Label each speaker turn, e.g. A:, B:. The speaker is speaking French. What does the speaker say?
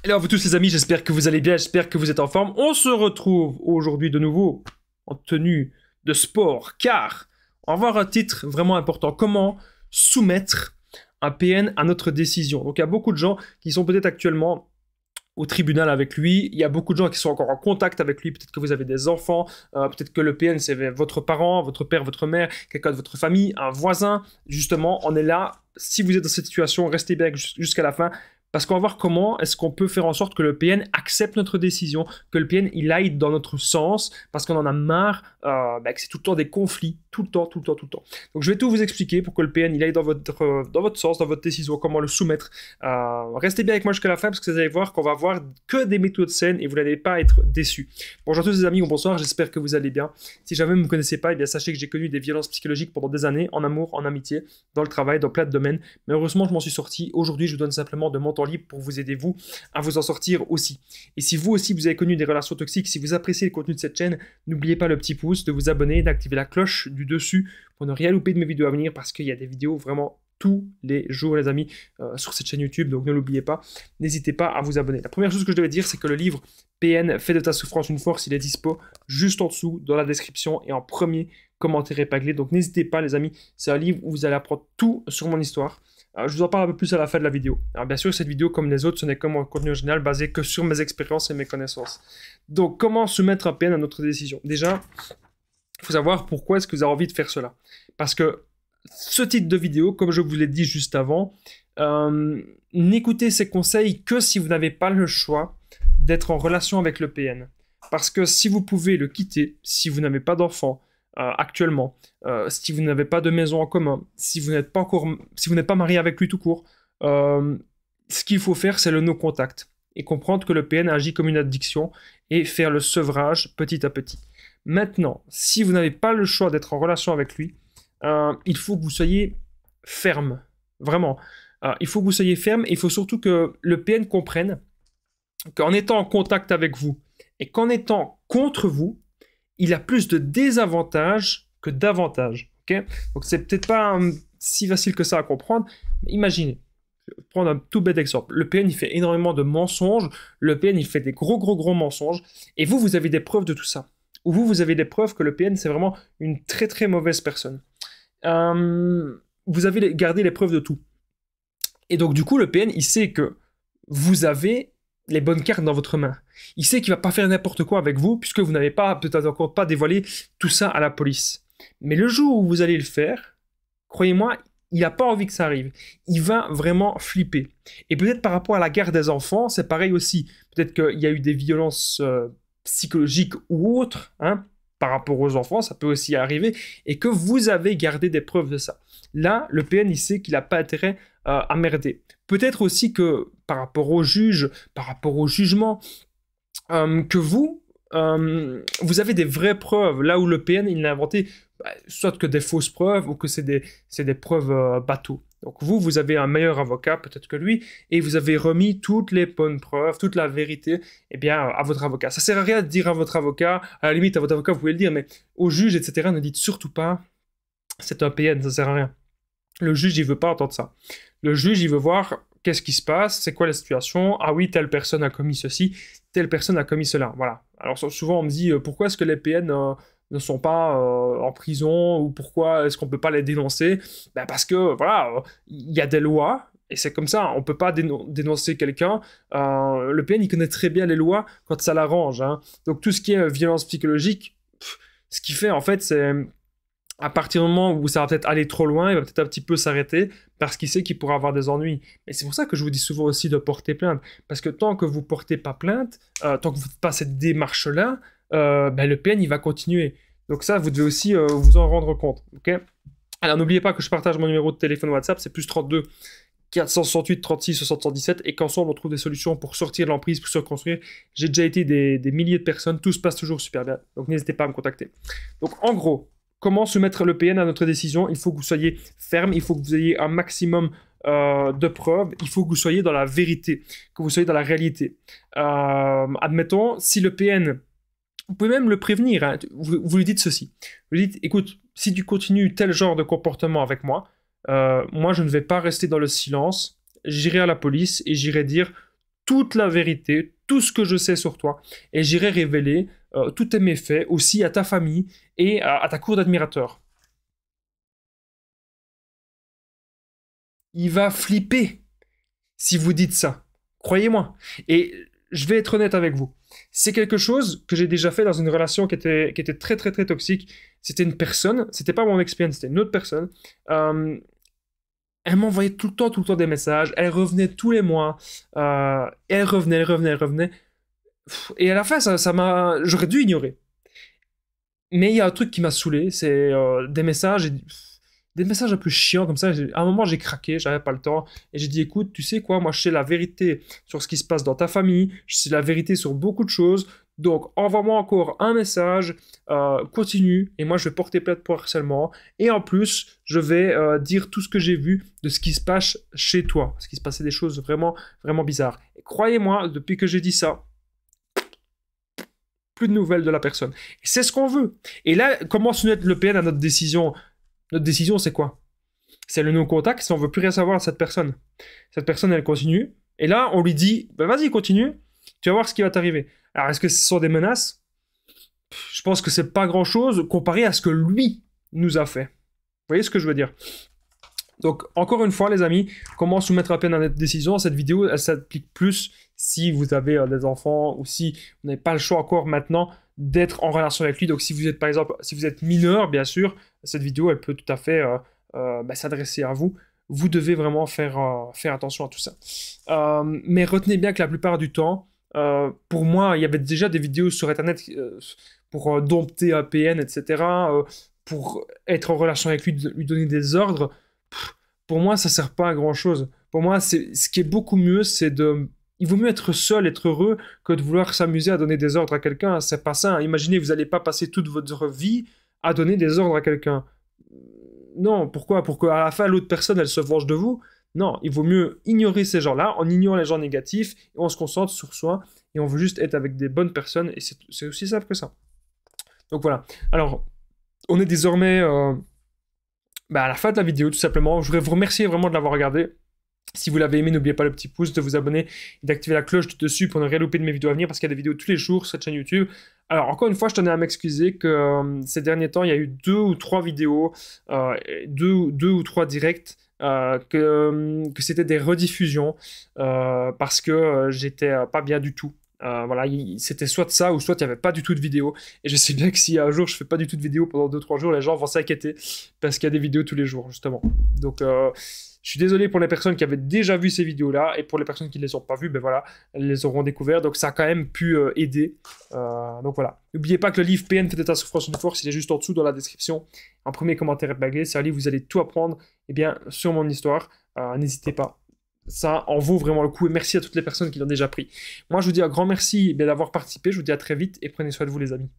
A: Hello à vous tous les amis, j'espère que vous allez bien, j'espère que vous êtes en forme. On se retrouve aujourd'hui de nouveau en tenue de sport car on va voir un titre vraiment important. Comment soumettre un PN à notre décision. Donc il y a beaucoup de gens qui sont peut-être actuellement au tribunal avec lui, il y a beaucoup de gens qui sont encore en contact avec lui, peut-être que vous avez des enfants, peut-être que le PN c'est votre parent, votre père, votre mère, quelqu'un de votre famille, un voisin. Justement, on est là. Si vous êtes dans cette situation, restez bien jusqu'à la fin. Parce qu'on va voir comment est-ce qu'on peut faire en sorte que le PN accepte notre décision, que le PN il aille dans notre sens, parce qu'on en a marre que c'est tout le temps des conflits, tout le temps. Donc je vais tout vous expliquer pour que le PN il aille dans votre sens, dans votre décision, comment le soumettre. Restez bien avec moi jusqu'à la fin, parce que vous allez voir qu'on va voir que des méthodes saines et vous n'allez pas être déçus. Bonjour à tous les amis, ou bonsoir, j'espère que vous allez bien. Si jamais vous ne me connaissez pas, eh bien sachez que j'ai connu des violences psychologiques pendant des années, en amour, en amitié, dans le travail, dans plein de domaines. Mais heureusement, je m'en suis sorti. Aujourd'hui, je vous donne simplement de mon temps libre pour vous aider, vous, à vous en sortir aussi. Et si vous aussi, vous avez connu des relations toxiques, si vous appréciez le contenu de cette chaîne, n'oubliez pas le petit pouce, de vous abonner, d'activer la cloche du dessus pour ne rien louper de mes vidéos à venir, parce qu'il y a des vidéos vraiment tous les jours, les amis, sur cette chaîne YouTube, donc ne l'oubliez pas. N'hésitez pas à vous abonner. La première chose que je devais dire, c'est que le livre PN, Fais de ta souffrance une force, il est dispo juste en dessous, dans la description, et en premier commentaire épinglé. Donc n'hésitez pas, les amis, c'est un livre où vous allez apprendre tout sur mon histoire. Je vous en parle un peu plus à la fin de la vidéo. Alors bien sûr, cette vidéo, comme les autres, ce n'est que mon contenu original basé que sur mes expériences et mes connaissances. Donc, comment soumettre un PN à notre décision? Déjà, il faut savoir pourquoi est-ce que vous avez envie de faire cela. Parce que ce type de vidéo, comme je vous l'ai dit juste avant, n'écoutez ces conseils que si vous n'avez pas le choix d'être en relation avec le PN. Parce que si vous pouvez le quitter, si vous n'avez pas d'enfant, actuellement, si vous n'avez pas de maison en commun, si vous n'êtes pas marié avec lui tout court, ce qu'il faut faire, c'est le no contact et comprendre que le PN agit comme une addiction et faire le sevrage petit à petit. Maintenant, si vous n'avez pas le choix d'être en relation avec lui, il faut que vous soyez ferme, vraiment. Il faut que vous soyez ferme et il faut surtout que le PN comprenne qu'en étant en contact avec vous et qu'en étant contre vous, il a plus de désavantages que d'avantages. Okay, donc c'est peut-être pas si facile que ça à comprendre, mais imaginez, je vais prendre un tout bête exemple. Le PN, il fait énormément de mensonges, le PN, il fait des gros mensonges, et vous avez des preuves de tout ça. Ou vous avez des preuves que le PN, c'est vraiment une très mauvaise personne. Vous avez gardé les preuves de tout. Et donc du coup, le PN, il sait que vous avez les bonnes cartes dans votre main. Il sait qu'il va pas faire n'importe quoi avec vous, puisque vous n'avez pas, peut-être encore pas dévoilé tout ça à la police. Mais le jour où vous allez le faire, croyez-moi, il n'a pas envie que ça arrive. Il va vraiment flipper. Et peut-être par rapport à la garde des enfants, c'est pareil aussi. Peut-être qu'il y a eu des violences psychologiques ou autres, hein, par rapport aux enfants, ça peut aussi arriver, et que vous avez gardé des preuves de ça. Là, le PN, il sait qu'il n'a pas intérêt à merder. Peut-être aussi que par rapport au juge, par rapport au jugement, que vous avez des vraies preuves, là où le PN, il n'a inventé soit que des fausses preuves, ou que c'est des preuves bateau. Donc vous avez un meilleur avocat peut-être que lui, et vous avez remis toutes les bonnes preuves, toute la vérité, eh bien, à votre avocat. Ça sert à rien de dire à votre avocat, à la limite à votre avocat vous pouvez le dire, mais au juge, etc., ne dites surtout pas, c'est un PN, ça sert à rien. Le juge, il veut pas entendre ça. Le juge, il veut voir qu'est-ce qui se passe, c'est quoi la situation, ah oui, telle personne a commis ceci, telle personne a commis cela, voilà. Alors souvent on me dit, pourquoi est-ce que les PN ne sont pas en prison, ou pourquoi est-ce qu'on peut pas les dénoncer? Ben parce que, voilà, il y a des lois, et c'est comme ça, on peut pas dénoncer quelqu'un. Le PN, il connaît très bien les lois quand ça l'arrange, hein. Donc tout ce qui est violence psychologique, ce qu'il fait en fait, c'est à partir du moment où ça va peut-être aller trop loin, il va peut-être un petit peu s'arrêter parce qu'il sait qu'il pourra avoir des ennuis. Mais c'est pour ça que je vous dis souvent aussi de porter plainte. Parce que tant que vous ne portez pas plainte, tant que vous ne faites pas cette démarche-là, le PN, il va continuer. Donc ça, vous devez aussi vous en rendre compte. Okay, alors n'oubliez pas que je partage mon numéro de téléphone WhatsApp, c'est +32 468 36 77, et qu'ensemble on trouve des solutions pour sortir de l'emprise, pour se reconstruire. J'ai déjà été des milliers de personnes, tout se passe toujours super bien. Donc n'hésitez pas à me contacter. Donc en gros, comment soumettre le PN à notre décision? Il faut que vous soyez ferme, il faut que vous ayez un maximum de preuves, il faut que vous soyez dans la vérité, que vous soyez dans la réalité. Admettons, si le PN, vous pouvez même le prévenir, hein, vous lui dites ceci. Vous lui dites, écoute, si tu continues tel genre de comportement avec moi, moi je ne vais pas rester dans le silence, j'irai à la police et j'irai dire toute la vérité, tout ce que je sais sur toi, et j'irai révéler tous tes méfaits aussi à ta famille et à ta cour d'admirateurs. Il va flipper si vous dites ça. Croyez-moi. Et je vais être honnête avec vous. C'est quelque chose que j'ai déjà fait dans une relation qui était très très très toxique. C'était une personne, c'était pas mon ex-cliente, c'était une autre personne. Elle m'envoyait tout le temps des messages. Elle revenait tous les mois. Elle revenait. Et à la fin, ça m'a... J'aurais dû ignorer. Mais il y a un truc qui m'a saoulé, c'est des messages, des messages un peu chiants comme ça. À un moment, j'ai craqué, j'avais pas le temps, et j'ai dit, écoute, tu sais quoi, moi je sais la vérité sur ce qui se passe dans ta famille, je sais la vérité sur beaucoup de choses, donc envoie-moi encore un message, continue, et moi je vais porter plainte pour harcèlement, et en plus, je vais dire tout ce que j'ai vu de ce qui se passe chez toi, parce qu'il se passait des choses vraiment, vraiment bizarres. Et croyez-moi, depuis que j'ai dit ça, plus de nouvelles de la personne. Et c'est ce qu'on veut. Et là, comment soumettre le PN à notre décision? Notre décision, c'est quoi? C'est le no-contact si on veut plus rien savoir de cette personne. Cette personne, elle continue. Et là, on lui dit, bah, vas-y, continue. Tu vas voir ce qui va t'arriver. Alors, est-ce que ce sont des menaces? Je pense que c'est pas grand-chose comparé à ce que lui nous a fait. Vous voyez ce que je veux dire? Donc, encore une fois, les amis, comment soumettre à peine à notre décision? Cette vidéo, elle s'applique plus si vous avez des enfants ou si vous n'avez pas le choix encore maintenant d'être en relation avec lui. Donc, si vous êtes, par exemple, si vous êtes mineur, bien sûr, cette vidéo, elle peut tout à fait s'adresser à vous. Vous devez vraiment faire attention à tout ça. Mais retenez bien que la plupart du temps, pour moi, il y avait déjà des vidéos sur Internet pour dompter un PN, etc., pour être en relation avec lui, lui donner des ordres. Pour moi, ça sert pas à grand chose. Pour moi, ce qui est beaucoup mieux, c'est de... Il vaut mieux être seul, être heureux, que de vouloir s'amuser à donner des ordres à quelqu'un. C'est pas ça. Imaginez, vous n'allez pas passer toute votre vie à donner des ordres à quelqu'un. Non, pourquoi? Pour qu'à la fin, l'autre personne, elle se venge de vous? Non, il vaut mieux ignorer ces gens-là. On ignore les gens négatifs et on se concentre sur soi et on veut juste être avec des bonnes personnes et c'est aussi simple que ça. Donc voilà. Alors, on est désormais... à la fin de la vidéo, tout simplement. Je voudrais vous remercier vraiment de l'avoir regardé. Si vous l'avez aimé, n'oubliez pas le petit pouce, de vous abonner et d'activer la cloche tout dessus pour ne rien louper de mes vidéos à venir parce qu'il y a des vidéos tous les jours sur cette chaîne YouTube. Alors, encore une fois, je tenais à m'excuser que ces derniers temps, il y a eu 2 ou 3 vidéos, 2 ou 3 directs, que c'était des rediffusions parce que j'étais pas bien du tout. Voilà, c'était soit de ça ou soit il n'y avait pas du tout de vidéo. Et je sais bien que si un jour je fais pas du tout de vidéo pendant 2-3 jours, les gens vont s'inquiéter parce qu'il y a des vidéos tous les jours, justement. Donc, je suis désolé pour les personnes qui avaient déjà vu ces vidéos-là et pour les personnes qui ne les ont pas vues, ben voilà, elles les auront découvertes. Donc, ça a quand même pu aider. Donc, voilà. N'oubliez pas que le livre PN fait état sur France une force, il est juste en dessous dans la description. En premier commentaire épinglé, c'est un livre où vous allez tout apprendre sur mon histoire. N'hésitez pas. Ça en vaut vraiment le coup et merci à toutes les personnes qui l'ont déjà pris. Moi, je vous dis un grand merci d'avoir participé. Je vous dis à très vite et prenez soin de vous, les amis.